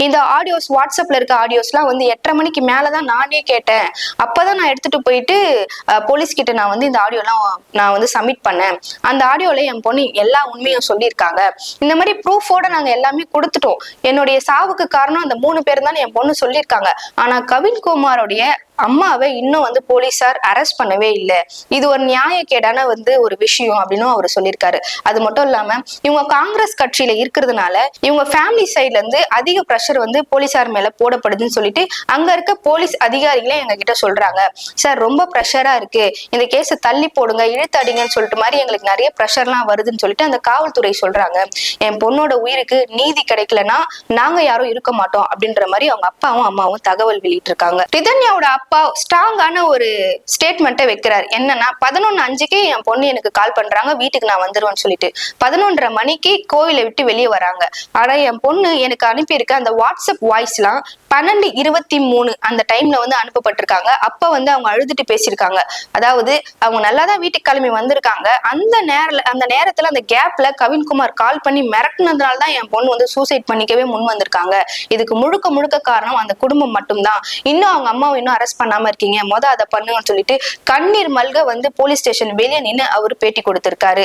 இந்த ஆடியோஸ் வாட்ஸ்அப்ல இருக்க ஆடியோஸ்லாம் வந்து 8:30 மணிக்கு மேலதான் நானே கேட்டேன். அப்பதான் நான் எடுத்துட்டு போயிட்டு போலீஸ் கிட்ட நான் வந்து இந்த ஆடியோலாம் நான் வந்து சப்மிட் பண்ணேன். அந்த ஆடியோல என் பொண்ணு எல்லா உண்மையும் சொல்லியிருக்காங்க. இந்த மாதிரி ப்ரூஃபோட நாங்க எல்லாமே கொடுத்துட்டோம். என்னுடைய சாவுக்கு காரணம் அந்த 3 பேர் தான் என் பொண்ணு சொல்லியிருக்காங்க. ஆனா கவின்குமாரோடைய அம்மாவை இன்னும் வந்து போலீசார் அரெஸ்ட் பண்ணவே இல்லை. இது ஒரு நியாயக்கேடான வந்து ஒரு விஷயம் அப்படின்னு அவர் சொல்லியிருக்காரு. அது மட்டும் இல்லாம இவங்க காங்கிரஸ் கட்சியில இருக்கிறதுனால இவங்க ஃபேமிலி சைட்ல இருந்து அதிக பிரஷர் வந்து போலீசார் மேல போடப்படுதுன்னு சொல்லிட்டு அங்க இருக்க போலீஸ் அதிகாரிகளே எங்க கிட்ட சொல்றாங்க. சார் ரொம்ப பிரஷரா இருக்கு, இந்த கேஸை தள்ளி போடுங்க, இழுத்தடிங்கன்னு சொல்லிட்டு மாதிரி எங்களுக்கு நிறைய பிரஷர்லாம் வருதுன்னு சொல்லிட்டு அந்த காவல்துறை சொல்றாங்க. என் பொண்ணோட உயிருக்கு நீதி கிடைக்கலன்னா நாங்க யாரும் இருக்க மாட்டோம் அப்படின்ற மாதிரி அவங்க அப்பாவும் அம்மாவும் தகவல் வெளியிட்டு இருக்காங்க. ரிதன்யாவோட அப்பா ஸ்ட்ராங்கான ஒரு ஸ்டேட்மெண்ட்டை வைக்கிறார். என்னன்னா 11:05 என் பொண்ணு எனக்கு கால் பண்றாங்க, வீட்டுக்கு நான் வந்துருவேன்னு சொல்லிட்டு 11:30 மணிக்கு கோவிலை விட்டு வெளியே வராங்க. ஆனா என் பொண்ணு எனக்கு அனுப்பியிருக்க அந்த வாட்ஸ்அப் வாய்ஸ்லாம் 12:23 அந்த டைம்ல வந்து அனுப்பப்பட்டிருக்காங்க. அப்ப வந்து அவங்க அழுதுட்டு பேசியிருக்காங்க. அதாவது அவங்க நல்லாதான் வீட்டுக்கு கிளம்பி வந்திருக்காங்க. அந்த நேரத்துல அந்த கேப்ல கவின்குமார் கால் பண்ணி மிரட்டினதுனால தான் என் பொண்ணு வந்து சூசைட் பண்ணிக்கவே முன் வந்திருக்காங்க. இதுக்கு முழுக்க முழுக்க காரணம் அந்த குடும்பம் மட்டும்தான். இன்னும் அவங்க அம்மாவை இன்னும் அரெஸ்ட் பண்ணாம இருக்கீங்க, அதை பண்ணுங்கன்னு சொல்லிட்டு கண்ணீர் மல்க வந்து போலீஸ் ஸ்டேஷன் வெளியே நின்று அவரு பேட்டி கொடுத்திருக்காரு.